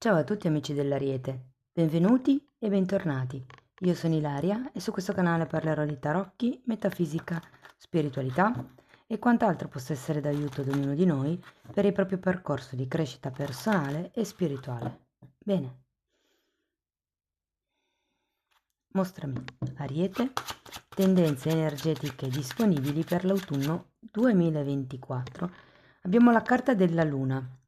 Ciao a tutti amici dell'Ariete, benvenuti e bentornati. Io sono Ilaria e su questo canale parlerò di tarocchi, metafisica, spiritualità e quant'altro possa essere d'aiuto ad ognuno di noi per il proprio percorso di crescita personale e spirituale. Bene, mostrami, Ariete, tendenze energetiche disponibili per l'autunno 2024. Abbiamo la carta della Luna,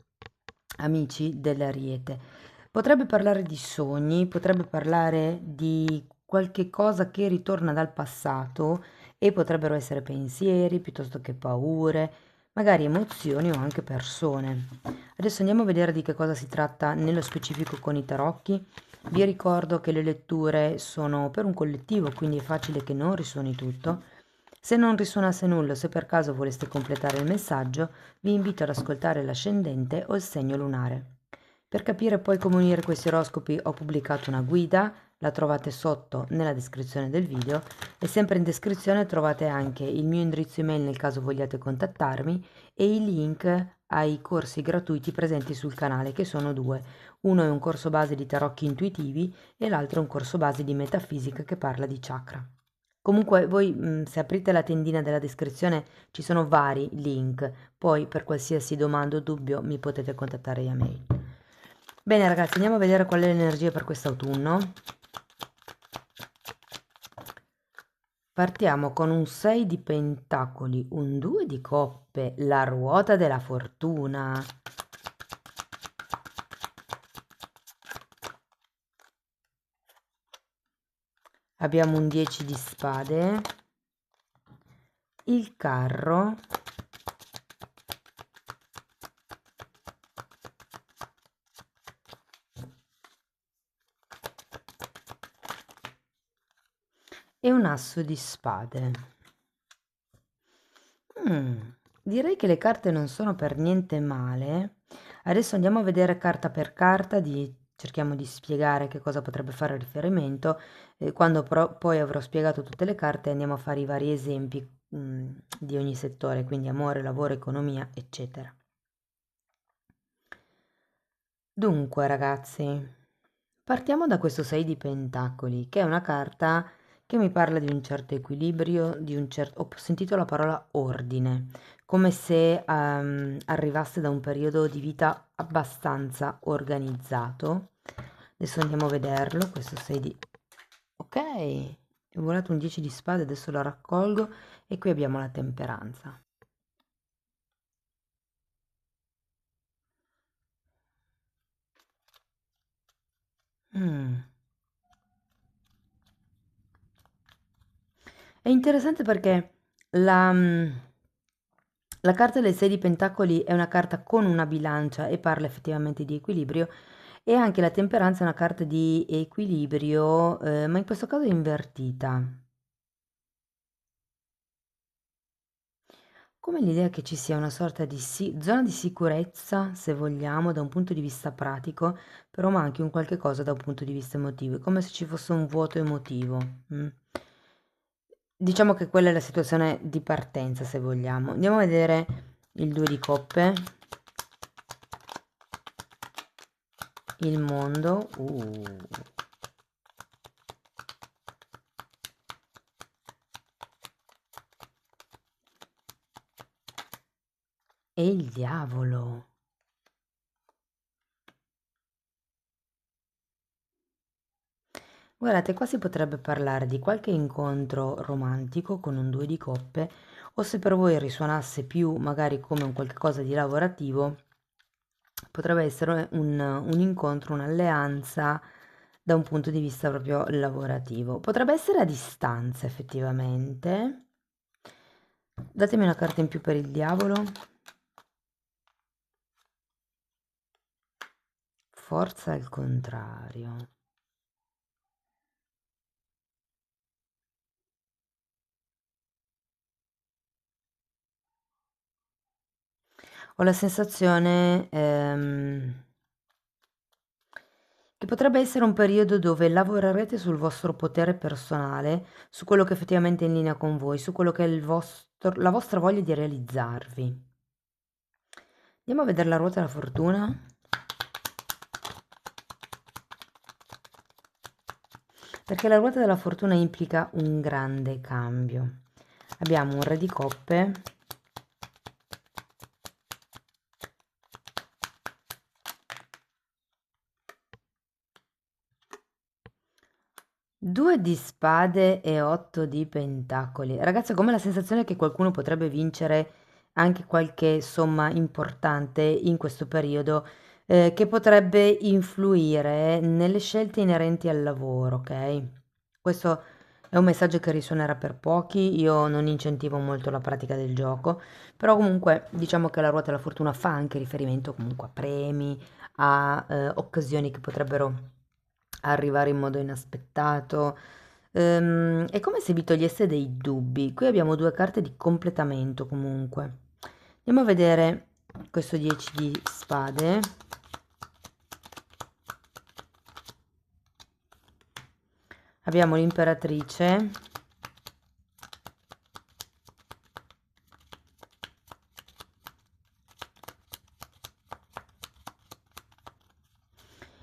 amici dell'Ariete. Potrebbe parlare di sogni, potrebbe parlare di qualche cosa che ritorna dal passato e potrebbero essere pensieri piuttosto che paure, magari emozioni o anche persone. Adesso andiamo a vedere di che cosa si tratta nello specifico con i tarocchi. Vi ricordo che le letture sono per un collettivo, quindi è facile che non risuoni tutto. Se non risuonasse nulla, se per caso voleste completare il messaggio, vi invito ad ascoltare l'ascendente o il segno lunare. Per capire poi come unire questi oroscopi ho pubblicato una guida, la trovate sotto nella descrizione del video e sempre in descrizione trovate anche il mio indirizzo email nel caso vogliate contattarmi e i link ai corsi gratuiti presenti sul canale, che sono due. Uno è un corso base di tarocchi intuitivi e l'altro è un corso base di metafisica che parla di chakra. Comunque voi se aprite la tendina della descrizione ci sono vari link, poi per qualsiasi domanda o dubbio mi potete contattare via mail. Bene ragazzi, andiamo a vedere qual è l'energia per quest'autunno. Partiamo con un 6 di pentacoli, un 2 di coppe, la ruota della fortuna. Abbiamo un 10 di spade, il carro, e un asso di spade. Direi che le carte non sono per niente male. Adesso andiamo a vedere carta per carta, cerchiamo di spiegare che cosa potrebbe fare riferimento. Quando poi avrò spiegato tutte le carte andiamo a fare i vari esempi di ogni settore, quindi amore, lavoro, economia, eccetera. Dunque ragazzi, partiamo da questo 6 di pentacoli, che è una carta che mi parla di un certo equilibrio, ho sentito la parola ordine, come se arrivasse da un periodo di vita abbastanza organizzato. Adesso andiamo a vederlo, questo 6 di... Ok, è volato un 10 di spade, adesso lo raccolgo e qui abbiamo la temperanza. È interessante perché la carta del 6 di pentacoli è una carta con una bilancia e parla effettivamente di equilibrio e anche la temperanza è una carta di equilibrio, ma in questo caso è invertita. Come l'idea che ci sia una sorta di zona di sicurezza, se vogliamo, da un punto di vista pratico, però manchi un qualche cosa da un punto di vista emotivo, è come se ci fosse un vuoto emotivo. Diciamo che quella è la situazione di partenza, se vogliamo. Andiamo a vedere il 2 di coppe, il mondo, e il diavolo. Guardate, qua si potrebbe parlare di qualche incontro romantico con un 2 di coppe, o se per voi risuonasse più magari come un qualche cosa di lavorativo, potrebbe essere un incontro, un'alleanza da un punto di vista proprio lavorativo. Potrebbe essere a distanza effettivamente. Datemi una carta in più per il diavolo. Forza al contrario. Ho la sensazione che potrebbe essere un periodo dove lavorerete sul vostro potere personale, su quello che effettivamente è in linea con voi, su quello che è la vostra voglia di realizzarvi. Andiamo a vedere la ruota della fortuna. perché la ruota della fortuna implica un grande cambio. Abbiamo un re di coppe, due di spade e 8 di pentacoli. Ragazzi, ho come la sensazione che qualcuno potrebbe vincere anche qualche somma importante in questo periodo, che potrebbe influire nelle scelte inerenti al lavoro, ok? Questo è un messaggio che risuonerà per pochi, io non incentivo molto la pratica del gioco, però comunque diciamo che la ruota della fortuna fa anche riferimento comunque a premi, a occasioni che potrebbero arrivare in modo inaspettato. È come se vi togliesse dei dubbi. Qui abbiamo due carte di completamento comunque. Andiamo a vedere questo 10 di spade. Abbiamo l'imperatrice.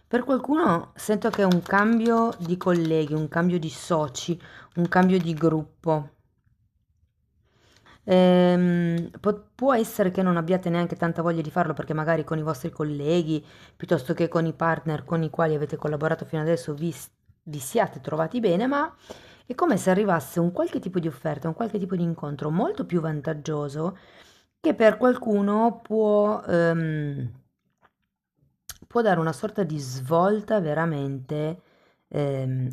Per qualcuno sento che è un cambio di colleghi, un cambio di soci, un cambio di gruppo. Può essere che non abbiate neanche tanta voglia di farlo perché magari con i vostri colleghi, piuttosto che con i partner con i quali avete collaborato fino adesso, vi siate trovati bene, ma è come se arrivasse un qualche tipo di offerta, un qualche tipo di incontro molto più vantaggioso che per qualcuno può dare una sorta di svolta veramente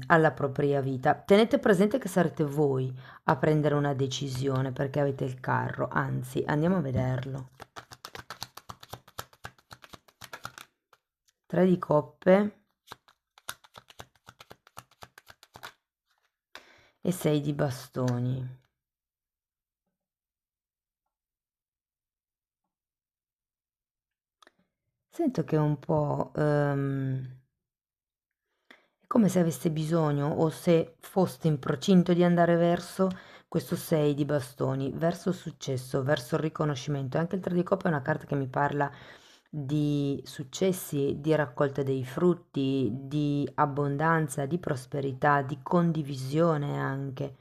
alla propria vita. Tenete presente che sarete voi a prendere una decisione perché avete il carro, anzi, andiamo a vederlo. 3 di coppe e 6 di bastoni. Sento che è un po' è come se aveste bisogno o se foste in procinto di andare verso questo 6 di bastoni, verso il successo, verso il riconoscimento. Anche il 3 di coppe è una carta che mi parla di successi, di raccolta dei frutti, di abbondanza, di prosperità, di condivisione anche.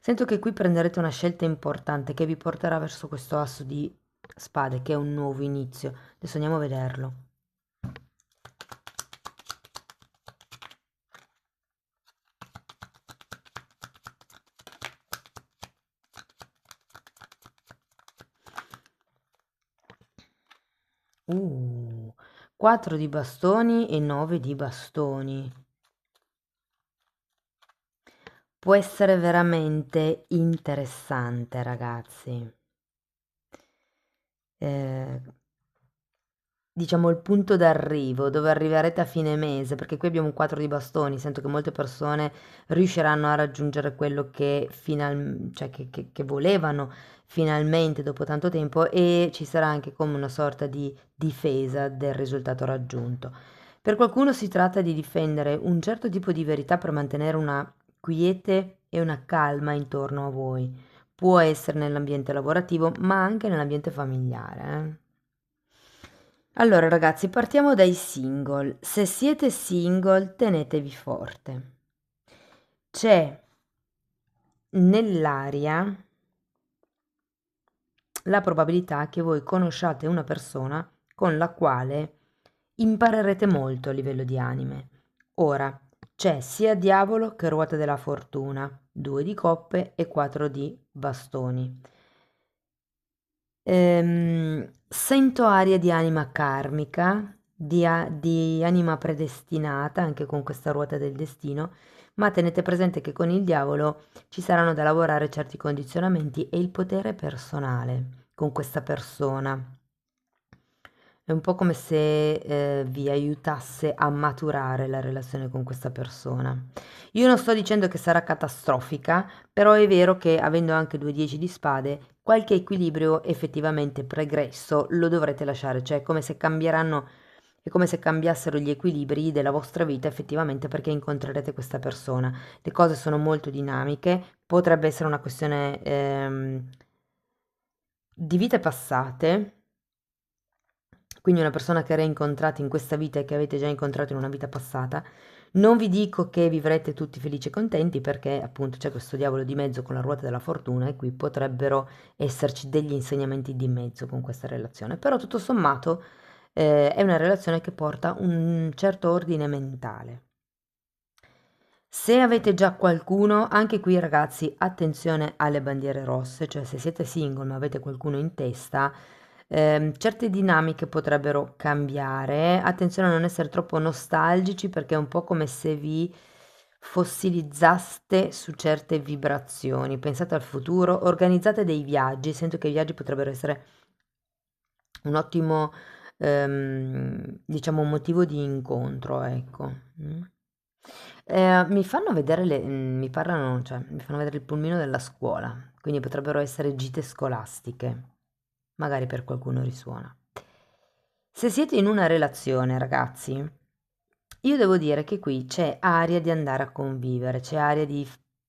Sento che qui prenderete una scelta importante che vi porterà verso questo asso di spade, che è un nuovo inizio. Adesso andiamo a vederlo. Uh, 4 di bastoni e 9 di bastoni. Può essere veramente interessante, ragazzi. Eh, diciamo il punto d'arrivo, dove arriverete a fine mese, perché qui abbiamo un 4 di bastoni, sento che molte persone riusciranno a raggiungere quello che, cioè che volevano finalmente dopo tanto tempo e ci sarà anche come una sorta di difesa del risultato raggiunto. Per qualcuno si tratta di difendere un certo tipo di verità per mantenere una quiete e una calma intorno a voi. Può essere nell'ambiente lavorativo, ma anche nell'ambiente familiare, eh. Allora ragazzi, partiamo dai single. Se siete single, tenetevi forte. C'è nell'aria la probabilità che voi conosciate una persona con la quale imparerete molto a livello di anime. Ora, c'è sia diavolo che ruota della fortuna, 2 di coppe e 4 di bastoni. Sento aria di anima karmica, di anima predestinata, anche con questa ruota del destino, ma tenete presente che con il diavolo ci saranno da lavorare certi condizionamenti e il potere personale con questa persona. È un po' come se vi aiutasse a maturare la relazione con questa persona. Io non sto dicendo che sarà catastrofica, però è vero che avendo anche 2 10 di spade, qualche equilibrio effettivamente pregresso lo dovrete lasciare, cioè è come se cambieranno, è come se cambiassero gli equilibri della vostra vita effettivamente perché incontrerete questa persona. Le cose sono molto dinamiche, potrebbe essere una questione di vite passate, quindi una persona che reincontrate in questa vita e che avete già incontrato in una vita passata. Non vi dico che vivrete tutti felici e contenti perché appunto c'è questo diavolo di mezzo con la ruota della fortuna e qui potrebbero esserci degli insegnamenti di mezzo con questa relazione, però tutto sommato è una relazione che porta un certo ordine mentale. Se avete già qualcuno, anche qui ragazzi, attenzione alle bandiere rosse, cioè se siete single ma avete qualcuno in testa, certe dinamiche potrebbero cambiare. Attenzione a non essere troppo nostalgici perché è un po' come se vi fossilizzaste su certe vibrazioni. Pensate al futuro, organizzate dei viaggi, sento che i viaggi potrebbero essere un ottimo, diciamo, un motivo di incontro, ecco. Mm. Mi fanno vedere mi parlano, cioè, mi fanno vedere il pulmino della scuola, quindi potrebbero essere gite scolastiche, magari per qualcuno risuona. Se siete in una relazione, ragazzi, io devo dire che qui c'è aria di andare a convivere, c'è aria di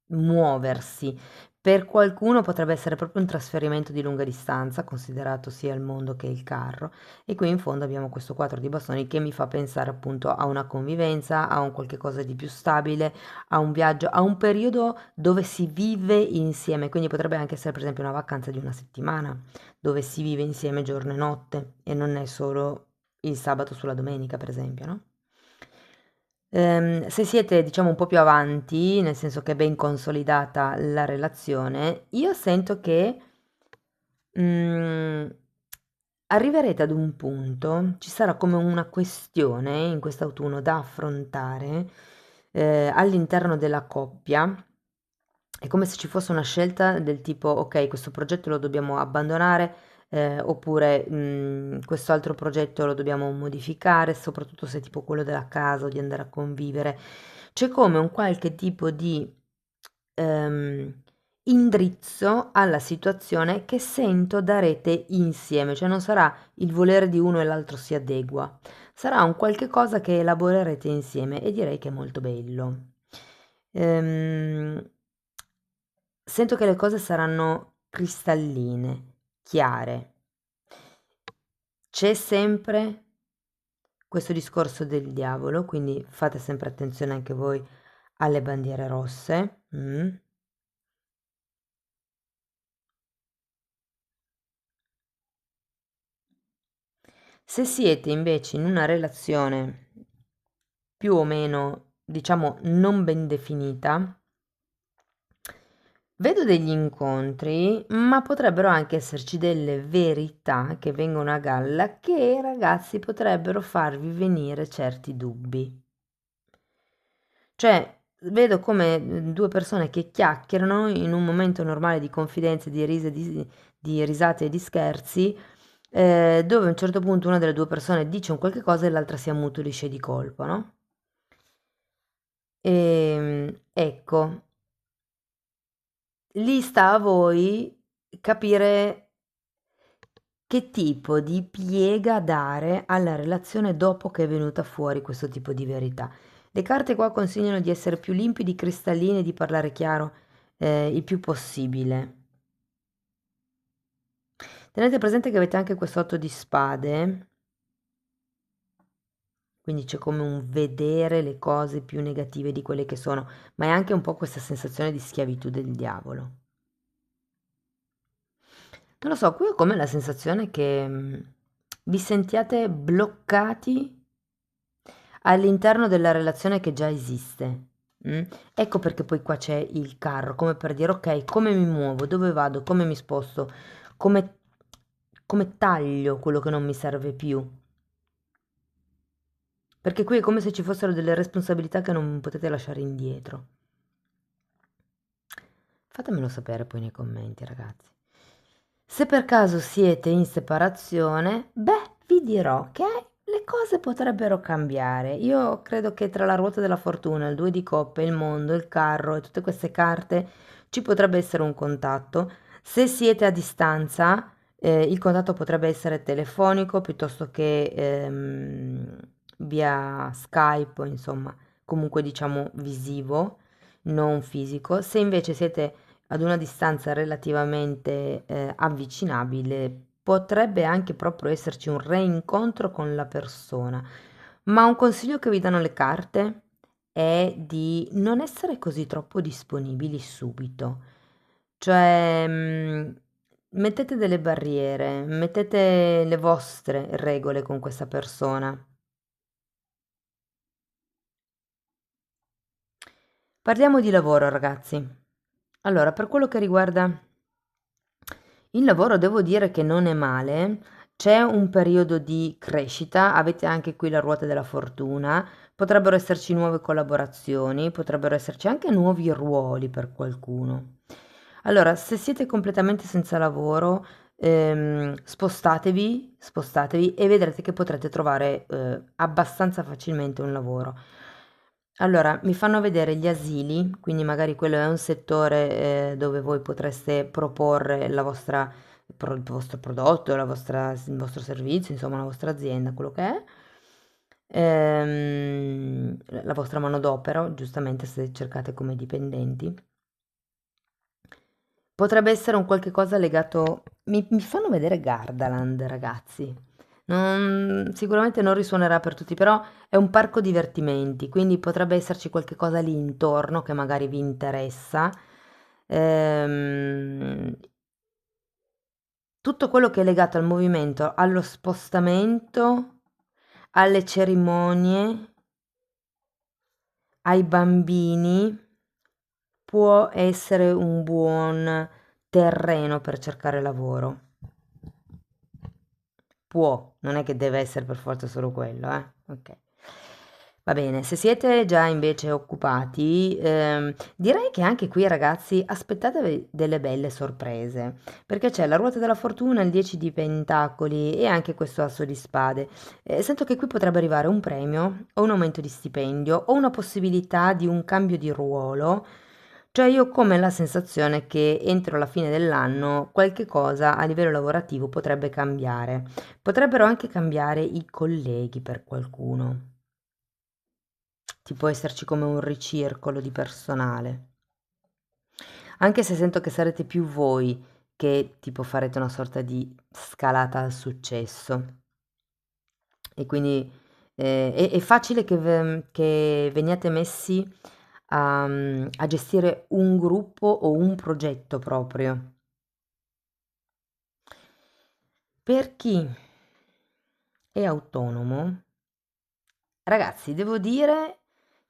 muoversi. Per qualcuno potrebbe essere proprio un trasferimento di lunga distanza, considerato sia il mondo che il carro. E qui in fondo abbiamo questo 4 di bastoni che mi fa pensare appunto a una convivenza, a un qualche cosa di più stabile, a un viaggio, a un periodo dove si vive insieme. Quindi potrebbe anche essere per esempio una vacanza di una settimana, dove si vive insieme giorno e notte e non è solo il sabato sulla domenica, per esempio, no? Se siete, diciamo, un po' più avanti, nel senso che è ben consolidata la relazione, io sento che mm, arriverete ad un punto, ci sarà come una questione in quest'autunno da affrontare all'interno della coppia. È come se ci fosse una scelta del tipo, ok, questo progetto lo dobbiamo abbandonare, oppure quest'altro progetto lo dobbiamo modificare, soprattutto se è tipo quello della casa o di andare a convivere. C'è come un qualche tipo di ehm, indirizzo alla situazione che sento darete insieme, cioè non sarà il volere di uno e l'altro si adegua, sarà un qualche cosa che elaborerete insieme e direi che è molto bello. Ehm, Sento che le cose saranno cristalline, chiare. C'è sempre questo discorso del diavolo, quindi fate sempre attenzione anche voi alle bandiere rosse. Se siete invece in una relazione più o meno, diciamo, non ben definita, vedo degli incontri, ma potrebbero anche esserci delle verità che vengono a galla che, ragazzi, potrebbero farvi venire certi dubbi. Cioè, vedo come due persone che chiacchierano in un momento normale di confidenza, di risate e di scherzi, dove a un certo punto una delle due persone dice un qualche cosa e l'altra si ammutolisce di colpo, no? Ecco, lì sta a voi capire che tipo di piega dare alla relazione dopo che è venuta fuori questo tipo di verità. Le carte qua consigliano di essere più limpidi, cristalline, di parlare chiaro il più possibile. Tenete presente che avete anche questo 8 di spade, quindi c'è come un vedere le cose più negative di quelle che sono, ma è anche un po' questa sensazione di schiavitù del diavolo. Non lo so, qui ho come la sensazione che vi sentiate bloccati all'interno della relazione che già esiste. Mm? Ecco perché poi qua c'è il carro, come per dire ok, come mi muovo, dove vado, come mi sposto, come, come taglio quello che non mi serve più. Perché qui è come se ci fossero delle responsabilità che non potete lasciare indietro. Fatemelo sapere poi nei commenti, ragazzi. Se per caso siete in separazione, beh, vi dirò che le cose potrebbero cambiare. Io credo che tra la ruota della fortuna, il due di coppe, il mondo, il carro e tutte queste carte ci potrebbe essere un contatto. Se siete a distanza, il contatto potrebbe essere telefonico piuttosto che via Skype, o insomma, comunque diciamo visivo, non fisico. Se invece siete ad una distanza relativamente avvicinabile, potrebbe anche proprio esserci un reincontro con la persona, ma un consiglio che vi danno le carte è di non essere così troppo disponibili subito. Cioè, mettete delle barriere, mettete le vostre regole con questa persona. Parliamo di lavoro, ragazzi. Allora, per quello che riguarda il lavoro, devo dire che non è male. C'è un periodo di crescita, avete anche qui la ruota della fortuna, potrebbero esserci nuove collaborazioni, potrebbero esserci anche nuovi ruoli per qualcuno. Allora, se siete completamente senza lavoro, spostatevi e vedrete che potrete trovare abbastanza facilmente un lavoro. Allora, mi fanno vedere gli asili, quindi magari quello è un settore dove voi potreste proporre il vostro prodotto, il vostro servizio, insomma la vostra azienda, quello che è. La vostra manodopera, giustamente se cercate come dipendenti. Potrebbe essere un qualche cosa legato... Mi fanno vedere Gardaland, ragazzi. Sicuramente non risuonerà per tutti, però è un parco divertimenti, quindi potrebbe esserci qualche cosa lì intorno che magari vi interessa. Ehm, Tutto quello che è legato al movimento, allo spostamento, alle cerimonie, ai bambini, può essere un buon terreno per cercare lavoro. Può, non è che deve essere per forza solo quello, ok. Va bene, se siete già invece occupati, direi che anche qui ragazzi aspettatevi delle belle sorprese, perché c'è la ruota della fortuna, il 10 di pentacoli e anche questo asso di spade. Sento che qui potrebbe arrivare un premio o un aumento di stipendio o una possibilità di un cambio di ruolo. Cioè io ho come la sensazione che entro la fine dell'anno qualche cosa a livello lavorativo potrebbe cambiare. Potrebbero anche cambiare i colleghi per qualcuno. Ci può esserci come un ricircolo di personale. Anche se sento che sarete più voi che tipo farete una sorta di scalata al successo. E quindi è facile che veniate messi a gestire un gruppo o un progetto proprio. Per chi è autonomo, ragazzi, devo dire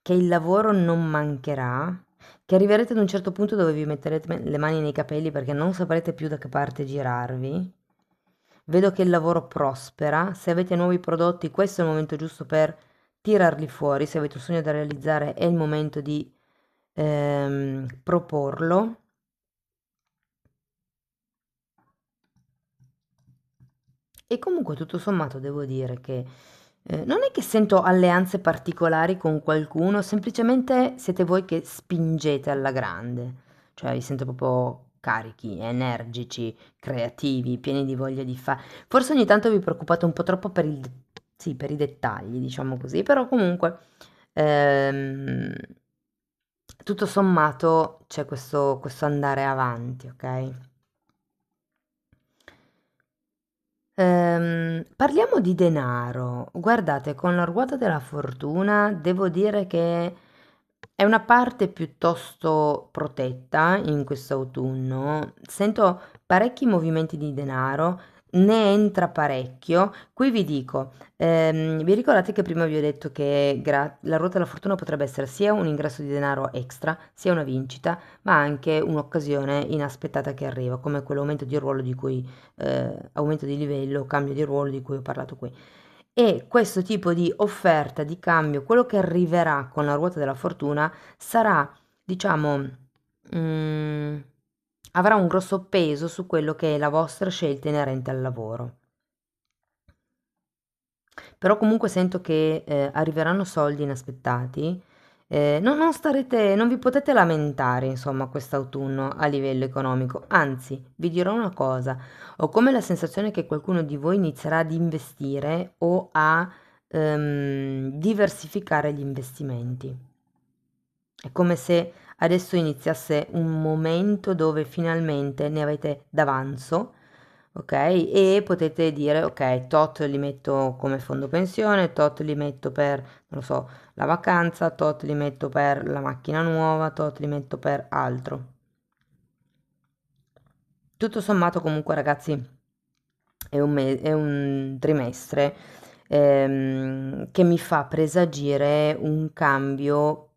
che il lavoro non mancherà, che arriverete ad un certo punto dove vi metterete le mani nei capelli perché non saprete più da che parte girarvi. Vedo che il lavoro prospera, se avete nuovi prodotti, questo è il momento giusto per tirarli fuori, se avete un sogno da realizzare è il momento di proporlo. E comunque tutto sommato devo dire che non è che sento alleanze particolari con qualcuno, semplicemente siete voi che spingete alla grande, cioè vi sento proprio carichi, energici, creativi, pieni di voglia di fare. Forse ogni tanto vi preoccupate un po' troppo sì, per i dettagli, diciamo così, però comunque ehm, tutto sommato c'è questo andare avanti, ok? Parliamo di denaro. Guardate, con la ruota della fortuna devo dire che è una parte piuttosto protetta in questo autunno. Sento parecchi movimenti di denaro, ne entra parecchio. Qui vi dico, vi ricordate che prima vi ho detto che la ruota della fortuna potrebbe essere sia un ingresso di denaro extra, sia una vincita, ma anche un'occasione inaspettata che arriva, come quell'aumento di ruolo di cui aumento di livello, cambio di ruolo di cui ho parlato qui. E questo tipo di offerta, di cambio, quello che arriverà con la ruota della fortuna sarà, diciamo, mm, avrà un grosso peso su quello che è la vostra scelta inerente al lavoro. Però comunque sento che arriveranno soldi inaspettati. Non vi potete lamentare, insomma, quest'autunno a livello economico. Anzi, vi dirò una cosa, ho come la sensazione che qualcuno di voi inizierà ad investire o a diversificare gli investimenti. È come se adesso iniziasse un momento dove finalmente ne avete d'avanzo, ok? E potete dire, ok, tot li metto come fondo pensione, tot li metto per, non lo so, la vacanza, tot li metto per la macchina nuova, tot li metto per altro. Tutto sommato comunque ragazzi è un trimestre che mi fa presagire un cambio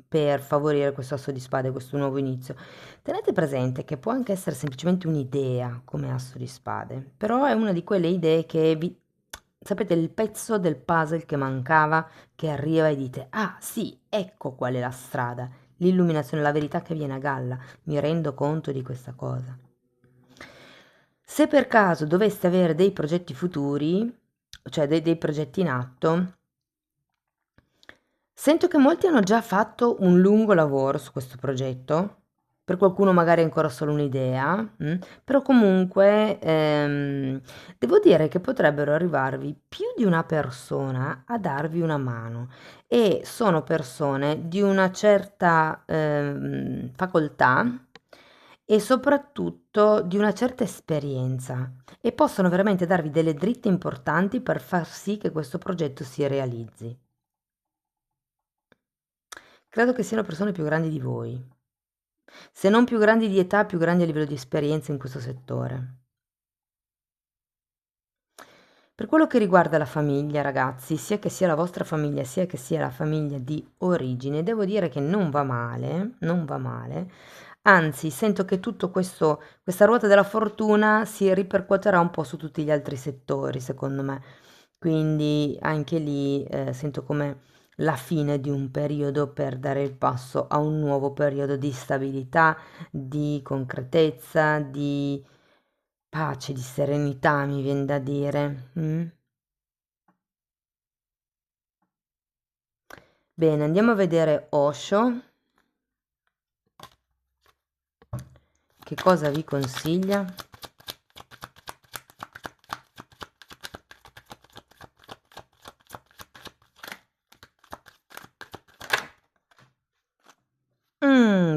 per favorire questo asso di spade, questo nuovo inizio. Tenete presente che può anche essere semplicemente un'idea come asso di spade, però è una di quelle idee che vi... Sapete, il pezzo del puzzle che mancava, che arriva e dite, ah sì, ecco qual è la strada, l'illuminazione, la verità che viene a galla, mi rendo conto di questa cosa. Se per caso doveste avere dei progetti futuri, cioè dei progetti in atto, sento che molti hanno già fatto un lungo lavoro su questo progetto, per qualcuno magari è ancora solo un'idea, però comunque devo dire che potrebbero arrivarvi più di una persona a darvi una mano e sono persone di una certa facoltà e soprattutto di una certa esperienza e possono veramente darvi delle dritte importanti per far sì che questo progetto si realizzi. Credo che siano persone più grandi di voi, se non più grandi di età, più grandi a livello di esperienza in questo settore. Per quello che riguarda la famiglia, ragazzi, sia che sia la vostra famiglia, sia che sia la famiglia di origine, devo dire che non va male, non va male. Anzi, sento che tutto questo, questa ruota della fortuna si ripercuoterà un po' su tutti gli altri settori, secondo me. Quindi anche lì sento come la fine di un periodo per dare il passo a un nuovo periodo di stabilità, di concretezza, di pace, di serenità, mi viene da dire. Bene, andiamo a vedere Osho, che cosa vi consiglia.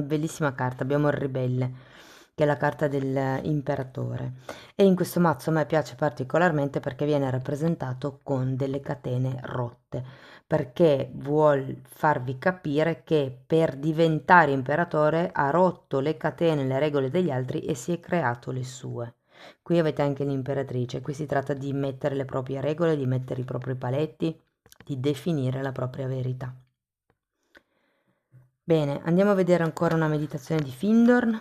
Bellissima carta, abbiamo il ribelle, che è la carta dell'imperatore. E in questo mazzo a me piace particolarmente perché viene rappresentato con delle catene rotte, perché vuol farvi capire che per diventare imperatore ha rotto le catene, le regole degli altri e si è creato le sue. Qui avete anche l'imperatrice, qui si tratta di mettere le proprie regole, di mettere i propri paletti, di definire la propria verità. Bene, andiamo a vedere ancora una meditazione di Findorn.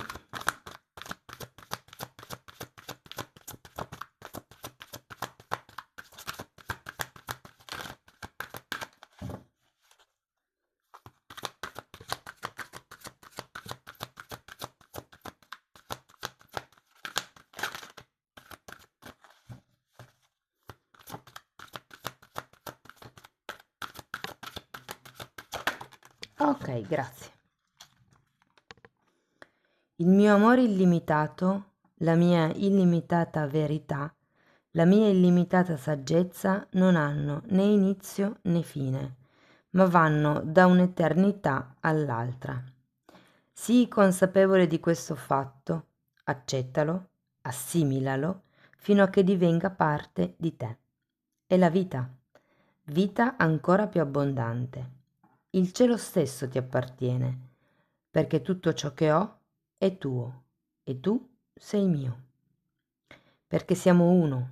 Ok, grazie. Il mio amore illimitato, la mia illimitata verità, la mia illimitata saggezza non hanno né inizio né fine, ma vanno da un'eternità all'altra. Sii consapevole di questo fatto, accettalo, assimilalo, fino a che divenga parte di te. È la vita, vita ancora più abbondante. Il cielo stesso ti appartiene, perché tutto ciò che ho è tuo e tu sei mio. Perché siamo uno,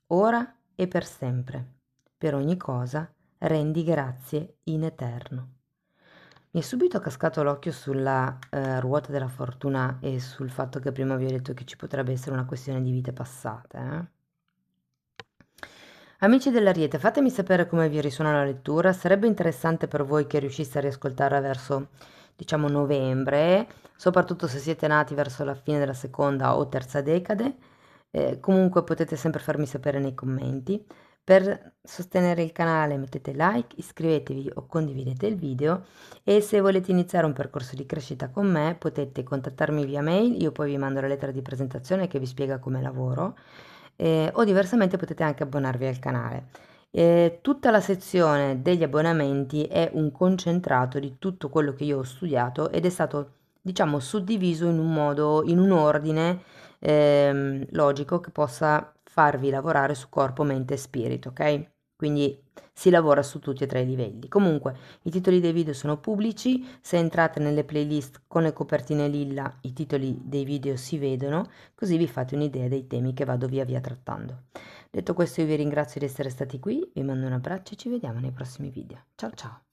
ora e per sempre. Per ogni cosa rendi grazie in eterno. Mi è subito cascato l'occhio sulla ruota della fortuna e sul fatto che prima vi ho detto che ci potrebbe essere una questione di vite passate. Amici dell'Ariete, fatemi sapere come vi risuona la lettura, sarebbe interessante per voi che riusciste a riascoltarla verso, diciamo, novembre, soprattutto se siete nati verso la fine della seconda o terza decade. Comunque potete sempre farmi sapere nei commenti. Per sostenere il canale mettete like, iscrivetevi o condividete il video e se volete iniziare un percorso di crescita con me potete contattarmi via mail, io poi vi mando la lettera di presentazione che vi spiega come lavoro o diversamente potete anche abbonarvi al canale. Tutta la sezione degli abbonamenti è un concentrato di tutto quello che io ho studiato ed è stato, diciamo, suddiviso in un modo, in un ordine logico che possa farvi lavorare su corpo, mente e spirito, ok? Quindi si lavora su tutti e tre i livelli. Comunque, i titoli dei video sono pubblici, se entrate nelle playlist con le copertine lilla, i titoli dei video si vedono, così vi fate un'idea dei temi che vado via via trattando. Detto questo, io vi ringrazio di essere stati qui, vi mando un abbraccio e ci vediamo nei prossimi video. Ciao ciao!